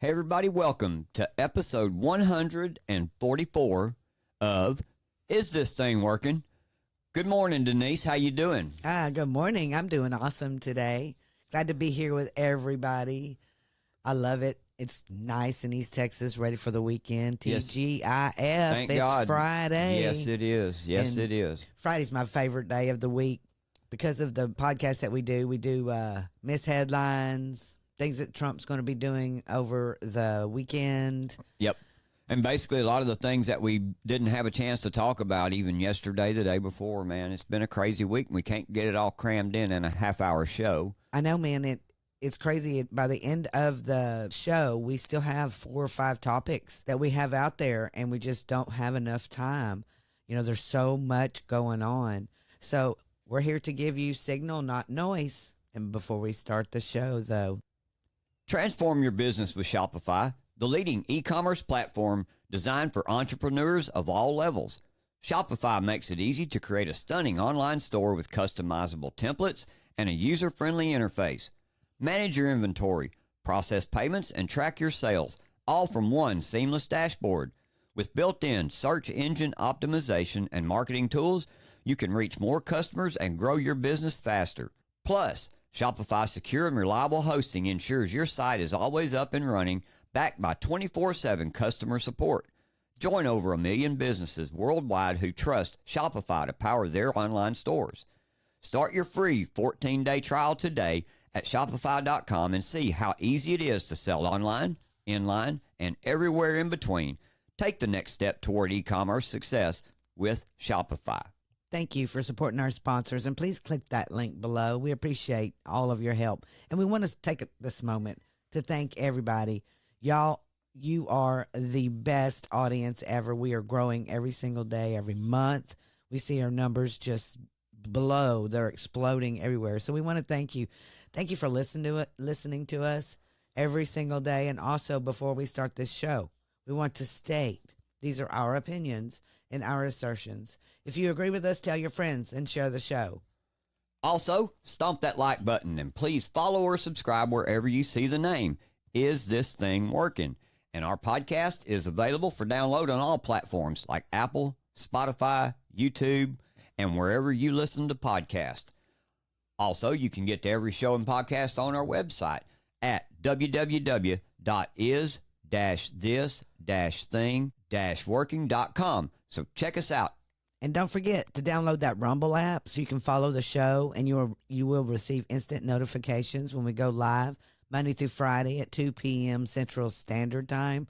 Hey everybody, welcome to episode 144 of Is This Thing Working? Good morning, Denise. How you doing? Good morning. I'm doing awesome today. Glad to be here with everybody. I love it. It's nice in East Texas, ready for the weekend. TGIF. Thank it's God. Friday. Yes, it is. Yes, And it is. Friday's my favorite day of the week because of the podcast that we do. We do miss headlines, things that Trump's going to be doing over the weekend. Yep. And basically a lot of the things that we didn't have a chance to talk about even yesterday, the day before, man, it's been a crazy week. We can't get it all crammed in a half-hour show. I know, man. It's crazy. By the end of the show, we still have 4 or 5 topics that we have out there, and we just don't have enough time. You know, there's so much going on. So we're here to give you signal, not noise. And before we start the show, though, Transform your business with Shopify, the leading e-commerce platform designed for entrepreneurs of all levels. Shopify makes it easy to create a stunning online store with customizable templates and a user-friendly interface. Manage your inventory, process payments, and track your sales, all from one seamless dashboard. With built-in search engine optimization and marketing tools, you can reach more customers and grow your business faster. Plus, Shopify's secure and reliable hosting ensures your site is always up and running, backed by 24/7 customer support. Join over 1 million businesses worldwide who trust Shopify to power their online stores. Start your free 14-day trial today at Shopify.com and see how easy it is to sell online, inline, and everywhere in between. Take the next step toward e-commerce success with Shopify. thank you for supporting our sponsors. And please click that link below. We appreciate all of your help. And we want to take this moment to thank everybody. Y'all, you are the best audience ever. We are growing every single day, every month. We see our numbers just below. They're exploding everywhere. So we want to thank you. Thank you for listening to us every single day. And also, before we start this show, we want to state these are our opinions and our assertions. If you agree with us, tell your friends and share the show. Also, stomp that like button and please follow or subscribe wherever you see the name Is This Thing Working? And our podcast is available for download on all platforms like Apple, Spotify, YouTube, and wherever you listen to podcasts. Also, you can get to every show and podcast on our website at www.isthisthing-working.com. So check us out. And don't forget to download that Rumble app so you can follow the show, and you will receive instant notifications when we go live Monday through Friday at 2 p.m. Central Standard Time.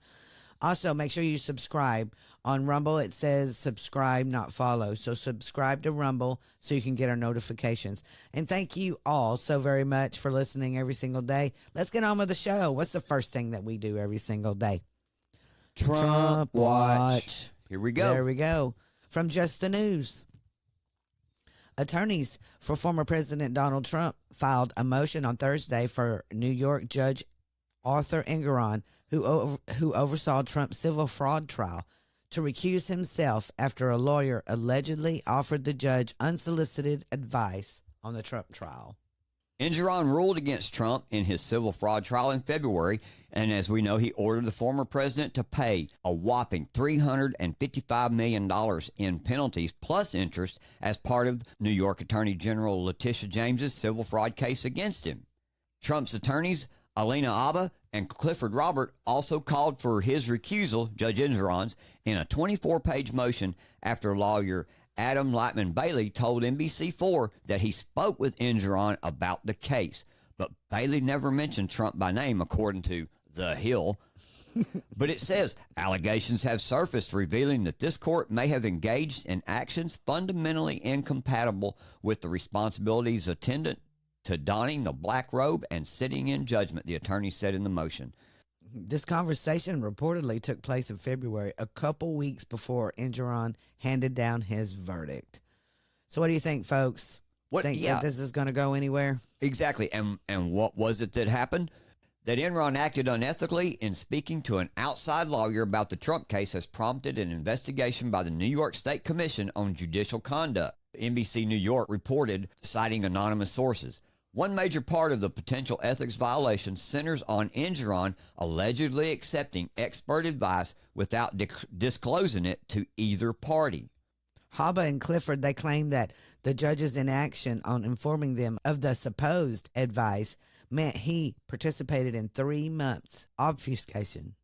Also, make sure you subscribe. On Rumble, it says subscribe, not follow. So subscribe to Rumble so you can get our notifications. And thank you all so very much for listening every single day. Let's get on with the show. What's the first thing that we do every single day? Trump Watch. Here we go. There we go. From Just the News. Attorneys for former President Donald Trump filed a motion on Thursday for New York Judge Arthur Engoron, who oversaw Trump's civil fraud trial, to recuse himself after a lawyer allegedly offered the judge unsolicited advice on the Trump trial. Engoron ruled against Trump in his civil fraud trial in February, and as we know, he ordered the former president to pay a whopping $355 million in penalties plus interest as part of New York Attorney General Letitia James's civil fraud case against him. Trump's attorneys, Alina Abba and Clifford Robert, also called for his recusal, Judge Engoron's, in a 24-page motion after lawyer Adam Lightman Bailey told NBC4 that he spoke with Engoron about the case. But Bailey never mentioned Trump by name, according to The Hill. But it says allegations have surfaced revealing that this court may have engaged in actions fundamentally incompatible with the responsibilities attendant to donning the black robe and sitting in judgment, the attorney said in the motion. This conversation reportedly took place in February, a couple weeks before Engoron handed down his verdict. So what do you think, folks? Think that this is going to go anywhere? Exactly. And what was it that happened? That Enron acted unethically in speaking to an outside lawyer about the Trump case has prompted an investigation by the New York State Commission on Judicial Conduct. NBC New York reported, citing anonymous sources. One major part of the potential ethics violation centers on Engeron allegedly accepting expert advice without disclosing it to either party. Haba and Clifford, they claim that the judge's inaction on informing them of the supposed advice meant he participated in 3 months obfuscation.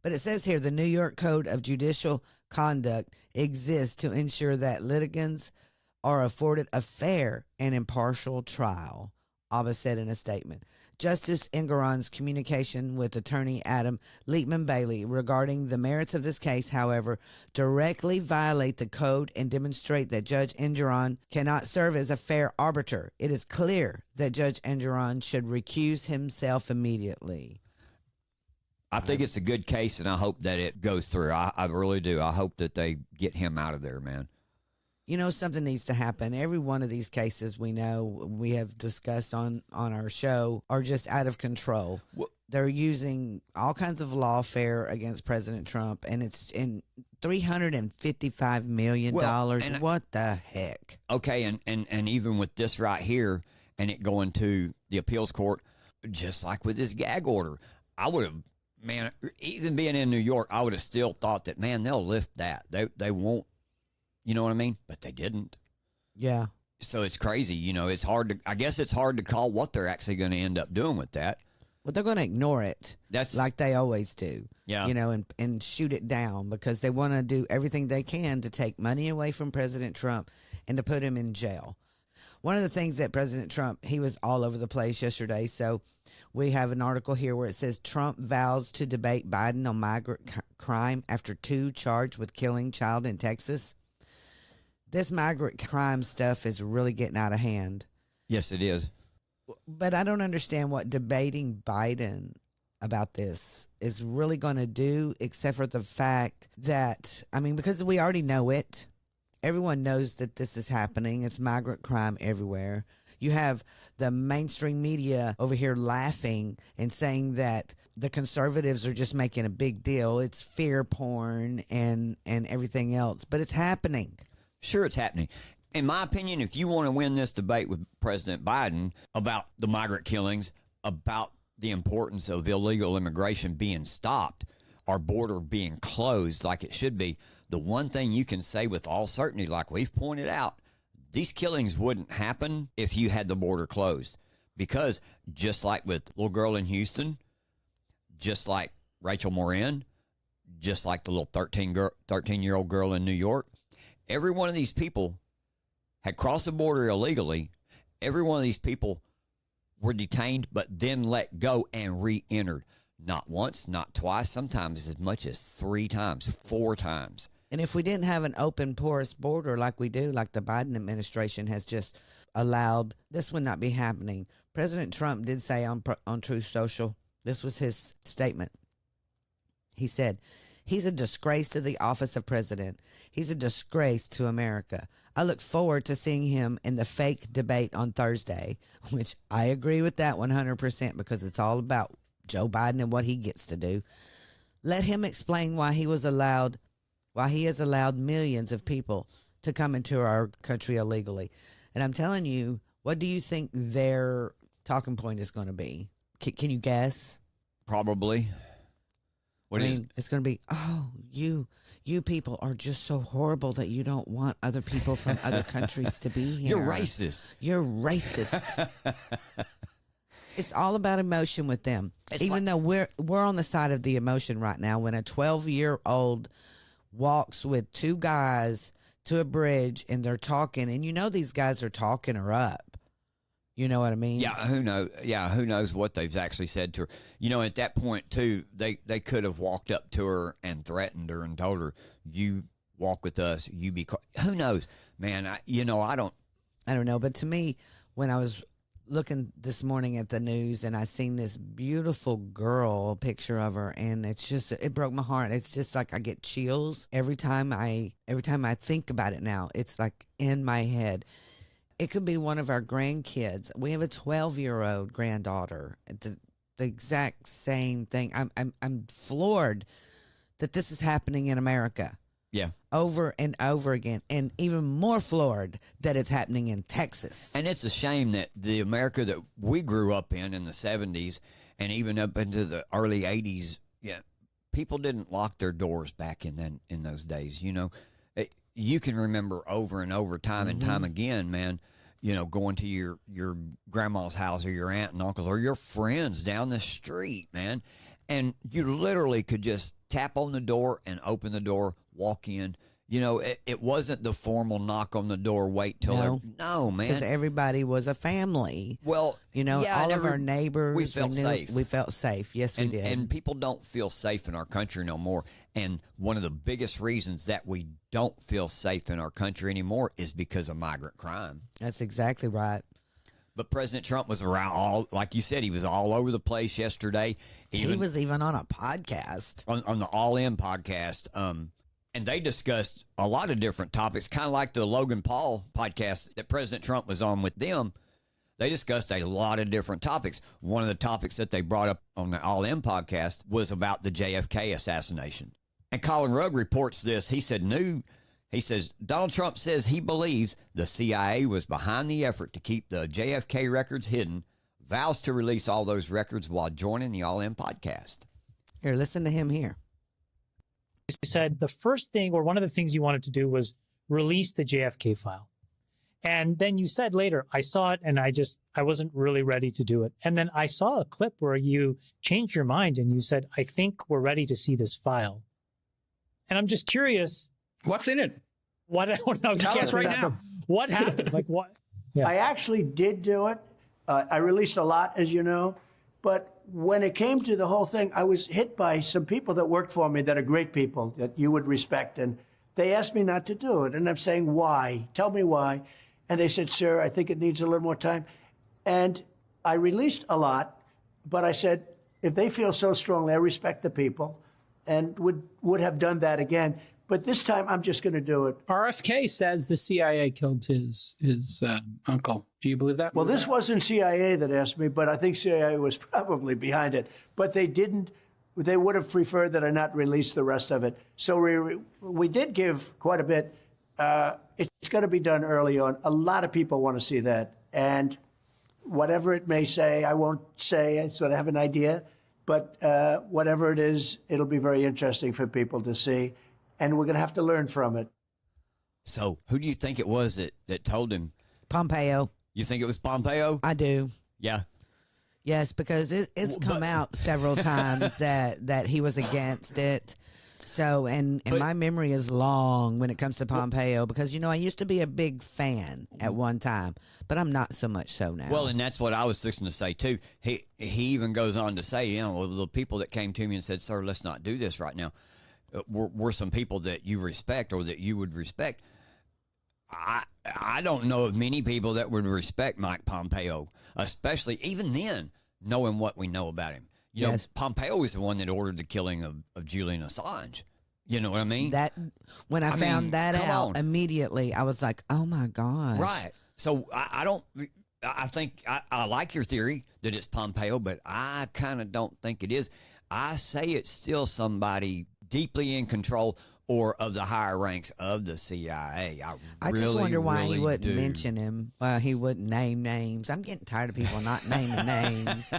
But it says here the New York Code of Judicial Conduct exists to ensure that litigants are afforded a fair and impartial trial, Abba said in a statement. Justice Engeron's communication with attorney Adam Leitman Bailey regarding the merits of this case, however, directly violate the code and demonstrate that Judge Engeron cannot serve as a fair arbiter. It is clear that Judge Engeron should recuse himself immediately. I think it's a good case, and I hope that it goes through. I really do. I hope that they get him out of there, man. You know, something needs to happen. Every one of these cases we know, we have discussed on our show, are just out of control. They're using all kinds of lawfare against President Trump, and it's in $355 million. What the heck? Okay, and even with this right here, and it going to the appeals court, just like with this gag order, I would have, man, even being in New York, I would have still thought that, man, they'll lift that. They won't. You know what I mean? But they didn't. Yeah. So it's crazy. You know, it's hard to, I guess it's hard to call what they're actually going to end up doing with that. Well, they're going to ignore it. That's like they always do. Yeah. You know, and shoot it down because they want to do everything they can to take money away from President Trump and to put him in jail. One of the things that President Trump, he was all over the place yesterday. So we have an article here where it says Trump vows to debate Biden on migrant crime after 2 charged with killing child in Texas. This migrant crime stuff is really getting out of hand. Yes, it is. But I don't understand what debating Biden about this is really going to do, except for the fact that, I mean, because we already know it. Everyone knows that this is happening. It's migrant crime everywhere. You have the mainstream media over here laughing and saying that the conservatives are just making a big deal. It's fear porn and everything else. But it's happening. Sure, it's happening. In my opinion, if you want to win this debate with President Biden about the migrant killings, about the importance of illegal immigration being stopped, our border being closed like it should be, the one thing you can say with all certainty, like we've pointed out, these killings wouldn't happen if you had the border closed. Because just like with little girl in Houston, just like Rachel Morin, just like the little 13-year-old girl in New York, every one of these people had crossed the border illegally. Every one of these people were detained, but then let go and re-entered. Not once, not twice, sometimes as much as 3 times, 4 times. And if we didn't have an open, porous border like we do, like the Biden administration has just allowed, this would not be happening. President Trump did say on Truth Social, this was his statement. He said, he's a disgrace to the office of president. He's a disgrace to America. I look forward to seeing him in the fake debate on Thursday, which I agree with that 100% because it's all about Joe Biden and what he gets to do. Let him explain why he has allowed millions of people to come into our country illegally. And I'm telling you, what do you think their talking point is going to be? Can you guess? Probably. It's going to be, oh, you people are just so horrible that you don't want other people from other countries to be here. You're racist. You're racist. It's all about emotion with them. Even though we're on the side of the emotion right now, when a 12-year-old walks with 2 guys to a bridge and they're talking, and you know these guys are talking her up. You know what I mean? Yeah, who knows? Yeah, who knows what they've actually said to her? You know, at that point too, they could have walked up to her and threatened her and told her, "You walk with us, you be." Who knows, man? I don't know. But to me, when I was looking this morning at the news and I seen this beautiful girl picture of her, and it broke my heart. It's just like I get chills every time I think about it. Now it's like in my head. It could be one of our grandkids. We have a 12-year-old granddaughter. The exact same thing. I'm floored that this is happening in America. Yeah. over and over again, and even more floored that it's happening in Texas. And it's a shame that the America that we grew up in the 70s and even up into the early 80s, yeah, people didn't lock their doors back in those days. You know, you can remember over and over, time and time again, man, you know, going to your grandma's house or your aunt and uncles or your friends down the street, man. And you literally could just tap on the door and open the door, walk in. You know, it wasn't the formal knock on the door, wait till... No, man. Because everybody was a family. Well, you know, yeah, all of our neighbors. We felt safe. We felt safe. Yes, we did. And people don't feel safe in our country no more. And one of the biggest reasons that we don't feel safe in our country anymore is because of migrant crime. That's exactly right. But President Trump was around like you said, he was all over the place yesterday. He was even on a podcast. On the All In podcast. And they discussed a lot of different topics, kind of like the Logan Paul podcast that President Trump was on with them. They discussed a lot of different topics. One of the topics that they brought up on the All In podcast was about the JFK assassination. And Colin Rugg reports this. He said, He says, Donald Trump says he believes the CIA was behind the effort to keep the JFK records hidden, vows to release all those records while joining the All In podcast. Here, listen to him here. You said the first thing, or one of the things you wanted to do, was release the JFK file. And then you said later, I saw it and I wasn't really ready to do it. And then I saw a clip where you changed your mind and you said, I think we're ready to see this file. And I'm just curious. What's in it? What? No, Tell us right now. What happened? Like what? Yeah. I actually did do it. I released a lot, as you know. But when it came to the whole thing, I was hit by some people that worked for me that are great people that you would respect. And they asked me not to do it. And I'm saying, why? Tell me why. And they said, sir, I think it needs a little more time. And I released a lot. But I said, if they feel so strongly, I respect the people and would have done that again. But this time, I'm just going to do it. RFK says the CIA killed his uncle. Do you believe that? Well, this wasn't CIA that asked me, but I think CIA was probably behind it. But they didn't. They would have preferred that I not release the rest of it. So we did give quite a bit. It's going to be done early on. A lot of people want to see that. And whatever it may say, I won't say. I sort of have an idea. But whatever it is, it'll be very interesting for people to see. And we're going to have to learn from it. So who do you think it was that told him? Pompeo. You think it was Pompeo? I do. Yeah. Yes, because it's come out several times that he was against it. So, and my memory is long when it comes to Pompeo because, you know, I used to be a big fan at one time, but I'm not so much so now. Well, and that's what I was fixing to say, too. He even goes on to say, you know, the people that came to me and said, sir, let's not do this right now, were some people that you respect or that you would respect. I don't know of many people that would respect Mike Pompeo, especially even then, knowing what we know about him. You know, Pompeo is the one that ordered the killing of Julian Assange. You know what I mean? That when I found that out immediately, I was like, oh my gosh. Right. So I think I like your theory that it's Pompeo, but I kind of don't think it is. I say it's still somebody deeply in control or of the higher ranks of the CIA. I just wonder why he wouldn't mention him. Well, he wouldn't name names. I'm getting tired of people not naming names.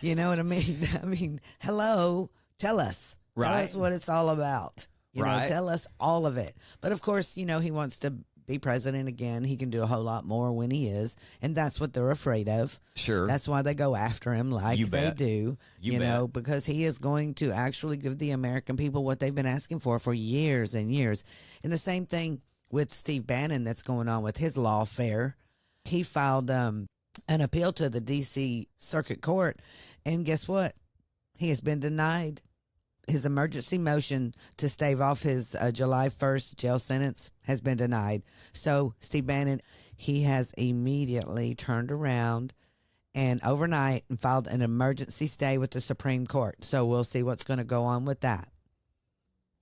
You know what I mean? I mean, hello, tell us. Right. Tell us what it's all about. You right. know, tell us all of it. But of course, you know, he wants to be president again. He can do a whole lot more when he is. And that's what they're afraid of. Sure. That's why they go after him like they do. You know, because he is going to actually give the American people what they've been asking for years and years. And the same thing with Steve Bannon that's going on with his lawfare. He filed an appeal to the D.C. Circuit Court. And guess what? He has been denied. His emergency motion to stave off his July 1st jail sentence has been denied. So Steve Bannon, he has immediately turned around and overnight and filed an emergency stay with the Supreme Court. So we'll see what's going to go on with that.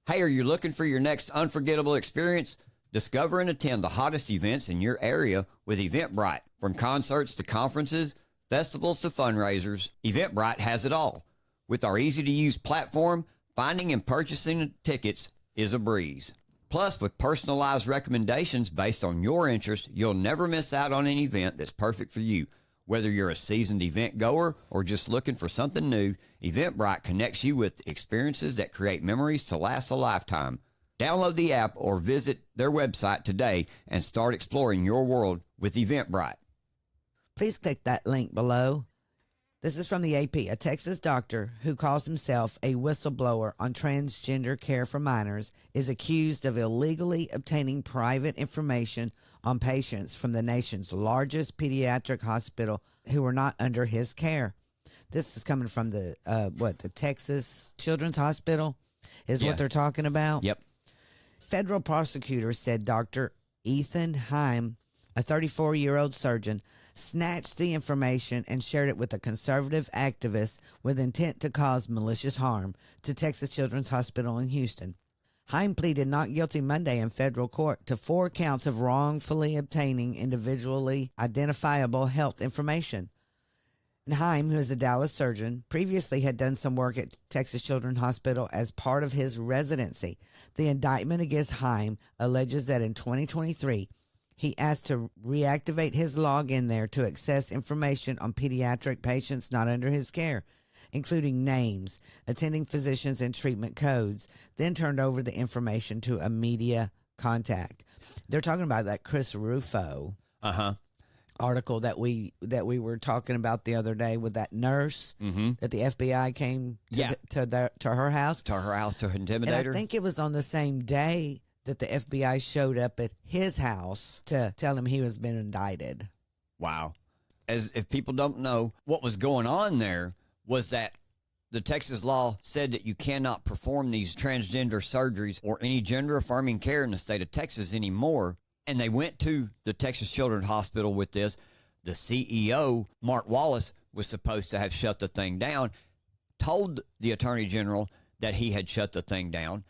Hey, are you looking for your next unforgettable experience? Discover and attend the hottest events in your area with Eventbrite. From concerts to conferences, festivals to fundraisers, Eventbrite has it all. With our easy-to-use platform, finding and purchasing tickets is a breeze. Plus, with personalized recommendations based on your interest, you'll never miss out on an event that's perfect for you. Whether you're a seasoned event goer or just looking for something new, Eventbrite connects you with experiences that create memories to last a lifetime. Download the app or visit their website today and start exploring your world with Eventbrite. Please click that link below. This is from the AP. A Texas doctor who calls himself a whistleblower on transgender care for minors is accused of illegally obtaining private information on patients from the nation's largest pediatric hospital who are not under his care. This is coming from the Texas Children's Hospital is what they're talking about. Yep. Federal prosecutors said Dr. Ethan Heim, a 34-year-old surgeon, snatched the information and shared it with a conservative activist with intent to cause malicious harm to Texas Children's Hospital in Houston. Heim pleaded not guilty Monday in federal court to 4 counts of wrongfully obtaining individually identifiable health information. And Heim, who is a Dallas surgeon, previously had done some work at Texas Children's Hospital as part of his residency. The indictment against Heim alleges that in 2023, he asked to reactivate his login there to access information on pediatric patients not under his care, including names, attending physicians, and treatment codes, then turned over the information to a media contact. They're talking about that Chris Rufo article that we were talking about the other day with that nurse that the FBI came to her house. To her house to intimidate and her. I think it was on the same day that the FBI showed up at his house to tell him he was been indicted. Wow. As if people don't know, what was going on there was that the Texas law said that you cannot perform these transgender surgeries or any gender-affirming care in the state of Texas anymore. And they went to the Texas Children's Hospital with this. The CEO, Mark Wallace, was supposed to have shut the thing down, told the Attorney General that he had shut the thing down,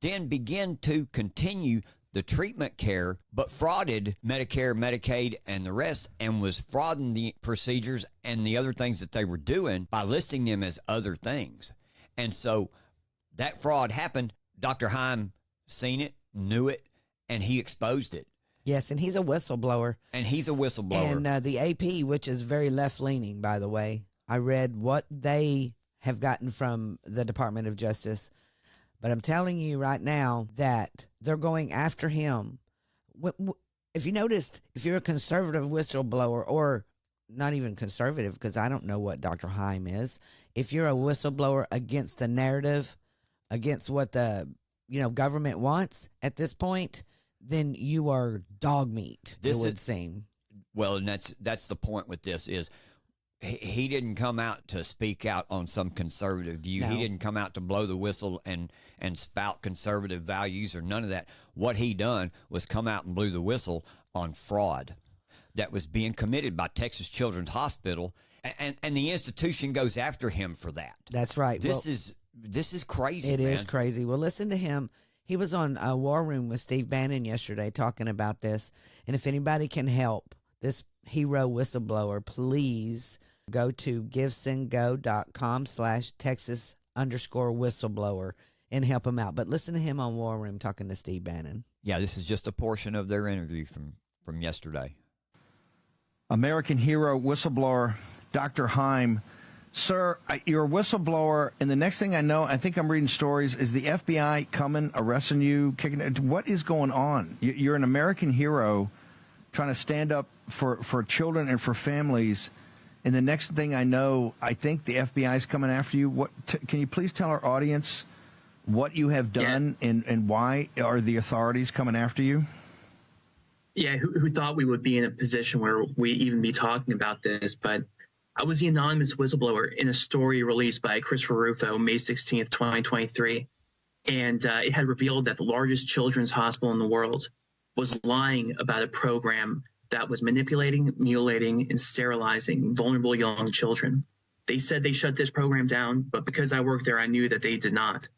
then began to continue the treatment care, but frauded Medicare, Medicaid, and the rest, and was frauding the procedures and the other things that they were doing by listing them as other things. And so that fraud happened. Dr. Heim seen it, knew it, and he exposed it. Yes, and he's a whistleblower. And he's a whistleblower. And the AP, which is very left-leaning, by the way, I read what they have gotten from the Department of Justice. But I'm telling you right now that they're going after him. If you noticed, if you're a conservative whistleblower, or not even conservative, because I don't know what Dr. Heim is, if you're a whistleblower against the narrative, against what the government wants at this point, then you are dog meat, it would seem. Well, and that's the point with this is he didn't come out to speak out on some conservative view. No. He didn't come out to blow the whistle and spout conservative values or none of that. What he done was come out and blew the whistle on fraud that was being committed by Texas Children's Hospital, and the institution goes after him for that. That's right. This is crazy. It man. is crazy. Well, listen to him. He was on War Room with Steve Bannon yesterday talking about this. And if anybody can help this hero whistleblower, please go to givesendgo.com/Texas_whistleblower and help him out. But listen to him on War Room talking to Steve Bannon. Yeah, this is just a portion of their interview from yesterday. American hero whistleblower Dr. Heim. Sir, you're a whistleblower, and the next thing I know, I think I'm reading stories, is the FBI coming, arresting you, kicking it. What is going on? You're an American hero trying to stand up for children and for families, and the next thing I know, I think the FBI is coming after you. Can you please tell our audience what you have done and why are the authorities coming after you? Yeah, who thought we would be in a position where we even be talking about this, but I was the anonymous whistleblower in a story released by Christopher Rufo, May 16th, 2023. And it had revealed that the largest children's hospital in the world was lying about a program that was manipulating, mutilating, and sterilizing vulnerable young children. They said they shut this program down, but because I worked there, I knew that they did not.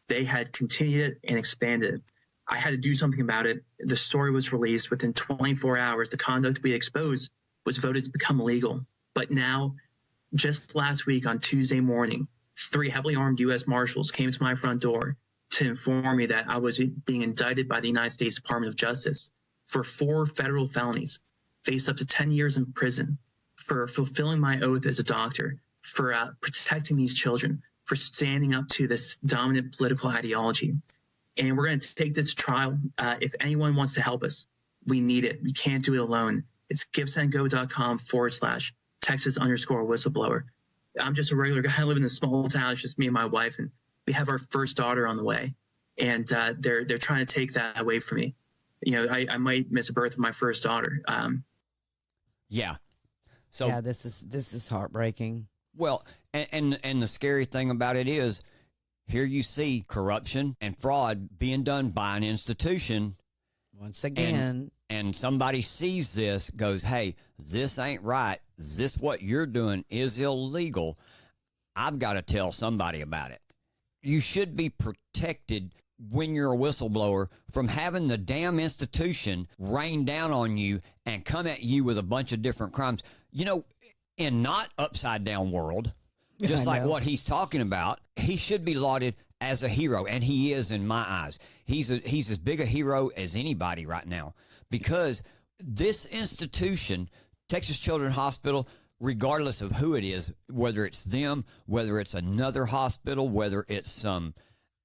They had continued it and expanded it. I had to do something about it. The story was released. Within 24 hours, the conduct we exposed was voted to become illegal. But now, just last week on Tuesday morning, 3 heavily armed U.S. Marshals came to my front door to inform me that I was being indicted by the United States Department of Justice for 4 federal felonies, faced up to 10 years in prison for fulfilling my oath as a doctor, for protecting these children, for standing up to this dominant political ideology. And we're going to take this trial. If anyone wants to help us, we need it. We can't do it alone. It's givesendgo.com/Texas_whistleblower. I'm just a regular guy. I live in a small town. It's just me and my wife, and we have our first daughter on the way. And they're trying to take that away from me. You know, I might miss a birth of my first daughter. Yeah. So yeah, this is heartbreaking. well, and the scary thing about it is, here you see corruption and fraud being done by an institution. Once again, And somebody sees this, goes, hey, this ain't right. This what you're doing is illegal. I've got to tell somebody about it. You should be protected when you're a whistleblower from having the damn institution rain down on you and come at you with a bunch of different crimes. You know, in not upside down world, just like what he's talking about, he should be lauded as a hero, and he is in my eyes. He's as big a hero as anybody right now, because this institution, Texas Children's Hospital, regardless of who it is, whether it's them, whether it's another hospital, whether it's some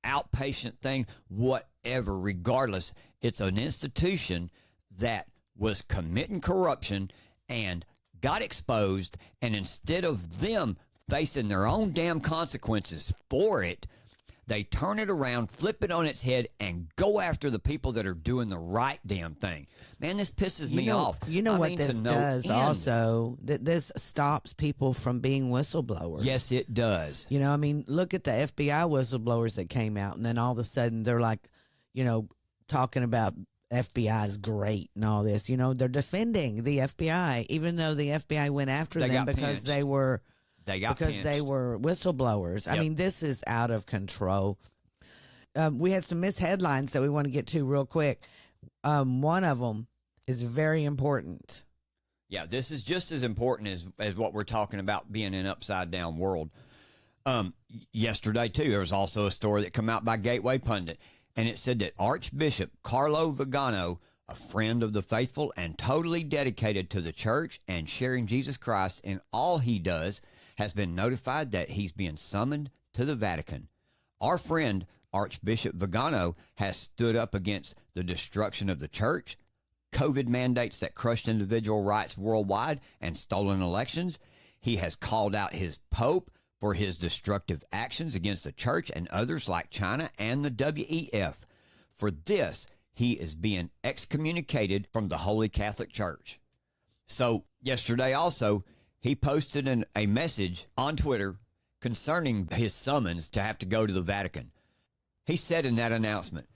outpatient thing, whatever, regardless, it's an institution that was committing corruption and got exposed, and instead of them facing their own damn consequences for it, they turn it around, flip it on its head, and go after the people that are doing the right damn thing. Man, this pisses me off. You know I what mean, this to no does end. also? That this stops people from being whistleblowers. Yes, it does. You know, I mean, look at the FBI whistleblowers that came out, and then all of a sudden they're like, you know, talking about FBI is great and all this. You know, they're defending the FBI, even though the FBI went after They them got because pinched. they were They they were whistleblowers. I Yep. mean, this is out of control. We had some missed headlines that we want to get to real quick. One of them is very important. Yeah, this is just as important as what we're talking about being in an upside down world. Yesterday, too, there was also a story that came out by Gateway Pundit, and it said that Archbishop Carlo Vigano, a friend of the faithful and totally dedicated to the church and sharing Jesus Christ in all he does, has been notified that he's being summoned to the Vatican. Our friend, Archbishop Vigano, has stood up against the destruction of the church, COVID mandates that crushed individual rights worldwide, and stolen elections. He has called out his Pope for his destructive actions against the church and others like China and the WEF. For this, he is being excommunicated from the Holy Catholic Church. So yesterday also, he posted a message on Twitter concerning his summons to have to go to the Vatican. He said in that announcement,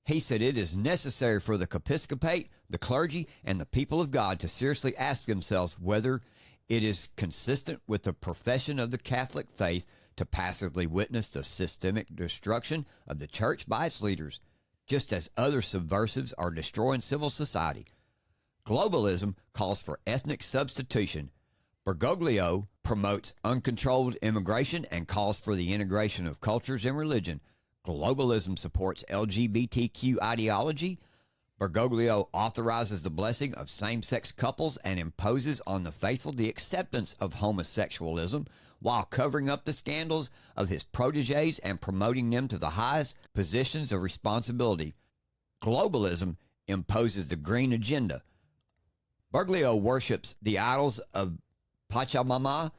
he said it is necessary for the episcopate, the clergy, and the people of God to seriously ask themselves whether it is consistent with the profession of the Catholic faith to passively witness the systemic destruction of the church by its leaders, just as other subversives are destroying civil society. Globalism calls for ethnic substitution. Bergoglio promotes uncontrolled immigration and calls for the integration of cultures and religion. Globalism supports LGBTQ ideology. Bergoglio authorizes the blessing of same-sex couples and imposes on the faithful the acceptance of homosexualism while covering up the scandals of his proteges and promoting them to the highest positions of responsibility. Globalism imposes the green agenda. Bergoglio worships the idols of Pachamama.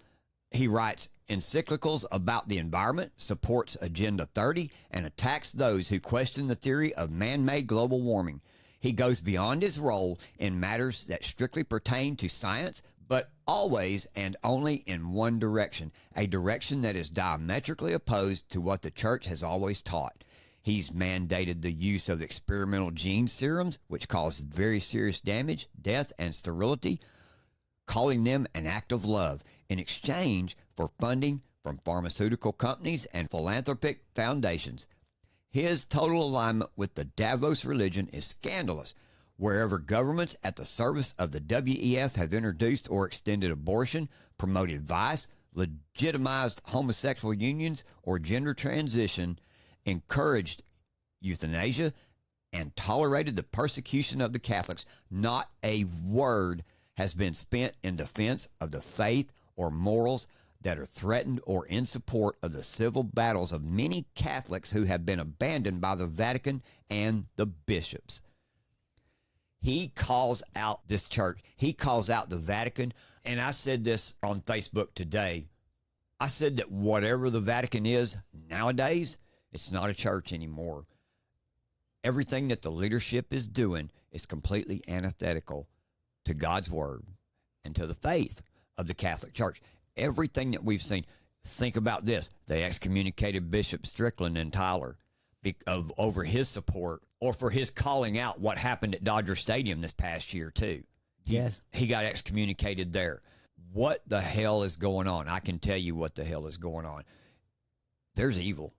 He writes encyclicals about the environment, supports Agenda 30, and attacks those who question the theory of man-made global warming. He goes beyond his role in matters that strictly pertain to science, but always and only in one direction, a direction that is diametrically opposed to what the church has always taught. He's mandated the use of experimental gene serums, which cause very serious damage, death, and sterility, calling them an act of love in exchange for funding from pharmaceutical companies and philanthropic foundations. His total alignment with the Davos religion is scandalous. Wherever governments at the service of the WEF have introduced or extended abortion, promoted vice, legitimized homosexual unions, or gender transition, encouraged euthanasia, and tolerated the persecution of the Catholics. Not a word has been spent in defense of the faith or morals that are threatened or in support of the civil battles of many Catholics who have been abandoned by the Vatican and the bishops. He calls out this church. He calls out the Vatican. And I said this on Facebook today. I said that whatever the Vatican is nowadays, it's not a church anymore. Everything that the leadership is doing is completely antithetical to God's word and to the faith of the Catholic Church. Everything that we've seen. Think about this. They excommunicated Bishop Strickland and Tyler over his support or for his calling out what happened at Dodger Stadium this past year, too. Yes. He got excommunicated there. What the hell is going on? I can tell you what the hell is going on. There's evil.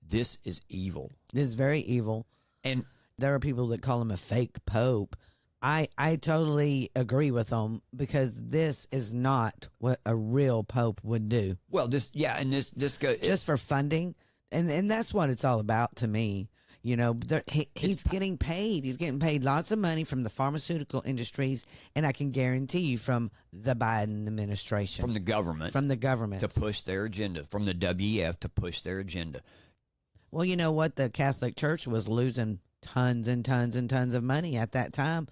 This is evil. It is very evil. And there are people that call him a fake pope. I totally agree with them because this is not what a real pope would do. well, this goes Just for funding. And that's what it's all about to me. You know, he's getting paid. He's getting paid lots of money from the pharmaceutical industries, and I can guarantee you from the Biden administration. from the government. From the government. To push their agenda. From the WEF to push their agenda. Well, you know what? The Catholic Church was losing tons and tons and tons of money at that time.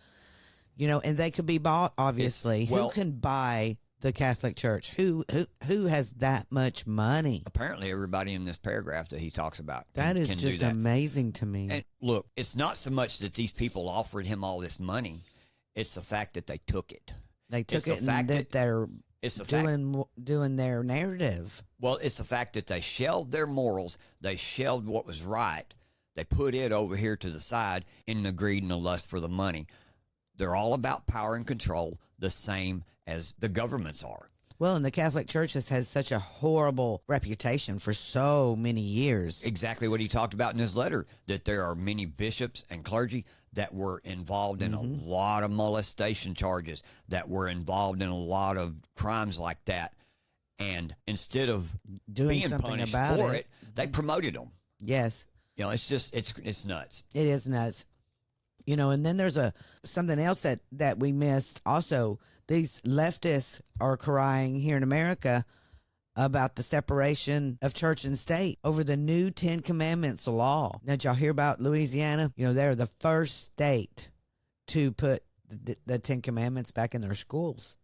You know, and they could be bought, obviously. Who can buy the Catholic Church? Who has that much money? Apparently, everybody in this paragraph that he talks about That is can just do that. amazing to me. And look, it's not so much that these people offered him all this money. It's the fact that they took it. They took it's the it and fact that they're It's the fact. doing their narrative. Well, it's the fact that they shelved their morals. They shelved what was right. They put it over here to the side in the greed and the lust for the money. They're all about power and control, the same as the governments are. Well, and the Catholic Church has had such a horrible reputation for so many years. Exactly what he talked about in his letter, that there are many bishops and clergy that were involved in a lot of molestation charges, that were involved in a lot of crimes like that. And instead of Doing being something punished about for it. they promoted them. Yes, You know, it's just, it's nuts. it is nuts. You know, and then there's something else that we missed also. These leftists are crying here in America about the separation of church and state over the new 10 Commandments law. Now, did y'all hear about Louisiana? You know, they're the first state to put the 10 Commandments back in their schools.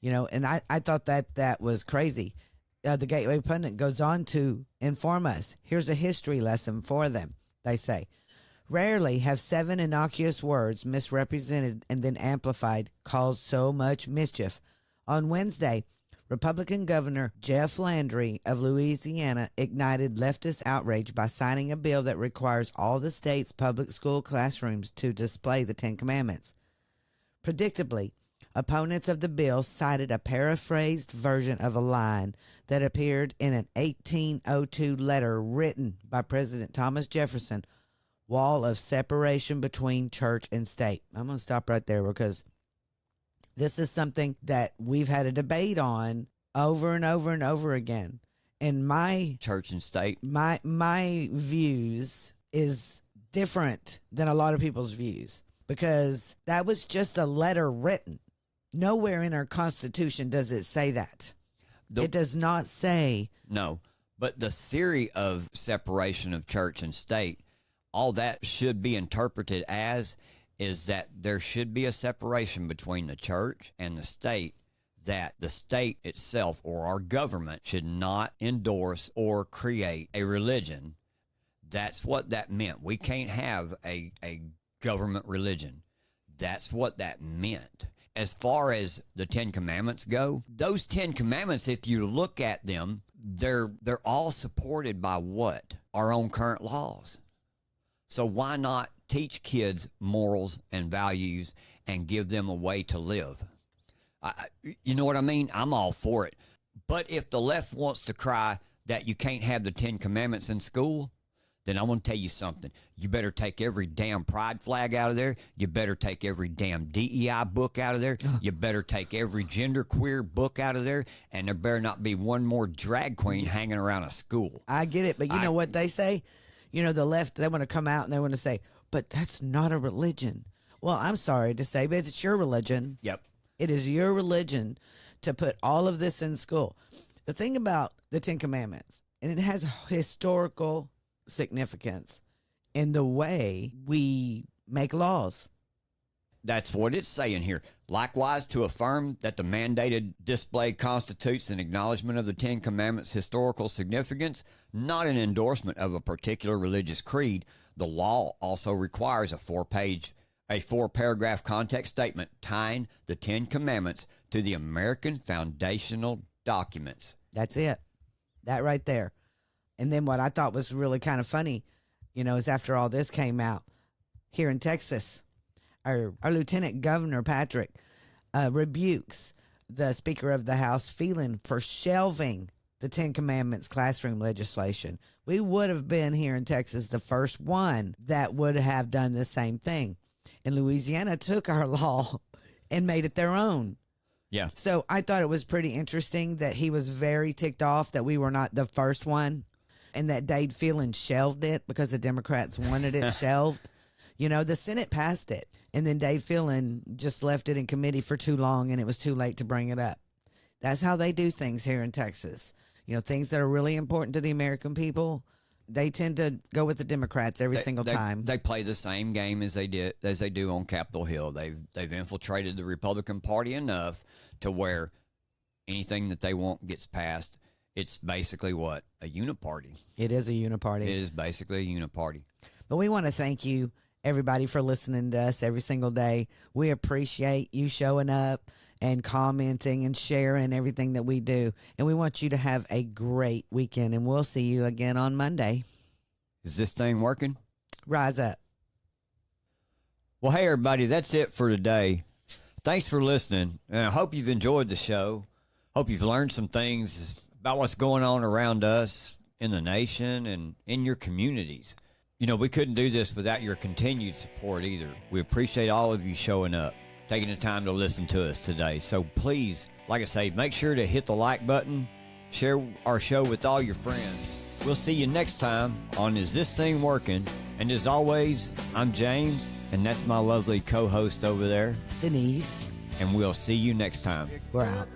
You know, and I thought that was crazy. The Gateway Pundit goes on to inform us. Here's a history lesson for them. They say, rarely have 7 innocuous words misrepresented and then amplified caused so much mischief. On Wednesday, Republican Governor Jeff Landry of Louisiana ignited leftist outrage by signing a bill that requires all the state's public school classrooms to display the 10 Commandments. Predictably, opponents of the bill cited a paraphrased version of a line that appeared in an 1802 letter written by President Thomas Jefferson, wall of separation between church and state. I'm going to stop right there because this is something that we've had a debate on over and over and over again. And my Church and state. my views is different than a lot of people's views because that was just a letter written. Nowhere in our Constitution does it say that. It does not say. No, but the theory of separation of church and state, all that should be interpreted as is that there should be a separation between the church and the state, that the state itself or our government should not endorse or create a religion. That's what that meant. We can't have a government religion. That's what that meant. As far as the 10 Commandments go, those 10 Commandments, if you look at them, they're all supported by what? Our own current laws. So why not teach kids morals and values and give them a way to live? You know what I mean? I'm all for it. But if the left wants to cry that you can't have the 10 Commandments in school, then I want to tell you something. You better take every damn pride flag out of there. You better take every damn DEI book out of there. You better take every genderqueer book out of there. And there better not be one more drag queen hanging around a school. I get it, but you know what they say? The left, they want to come out and they want to say, but that's not a religion. Well, I'm sorry to say, but it's your religion. Yep. It is your religion to put all of this in school. The thing about the Ten Commandments, and it has historical significance in the way we make laws. That's what it's saying here. Likewise, to affirm that the mandated display constitutes an acknowledgement of the Ten Commandments' historical significance, not an endorsement of a particular religious creed, the law also requires a four-paragraph context statement tying the Ten Commandments to the American foundational documents. That's it. That right there. And then what I thought was really kind of funny, is after all this came out here in Texas, our Lieutenant Governor Patrick rebukes the Speaker of the House Phelan for shelving the Ten Commandments classroom legislation. We would have been here in Texas the first one that would have done the same thing. And Louisiana took our law and made it their own. Yeah. So I thought it was pretty interesting that he was very ticked off that we were not the first one and that Dade Phelan shelved it because the Democrats wanted it shelved. The Senate passed it, and then Dade Phelan just left it in committee for too long, and it was too late to bring it up. That's how they do things here in Texas. Things that are really important to the American people, they tend to go with the Democrats every single time. They play the same game as they do on Capitol Hill. They've infiltrated the Republican Party enough to where anything that they want gets passed. It's basically what? A uniparty. It is a uniparty. It is basically a uniparty. But we want to thank you, everybody, for listening to us every single day. We appreciate you showing up and commenting and sharing everything that we do. And we want you to have a great weekend, and we'll see you again on Monday. Is this thing working? Rise up. Well, hey, everybody, that's it for today. Thanks for listening, and I hope you've enjoyed the show. Hope you've learned some things about what's going on around us in the nation and in your communities. We couldn't do this without your continued support either. We appreciate all of you showing up, taking the time to listen to us today. So please, like I say, make sure to hit the like button, share our show with all your friends. We'll see you next time on Is This Thing Working? And as always, I'm James, and that's my lovely co-host over there, Denise. and we'll see you next time. We're out.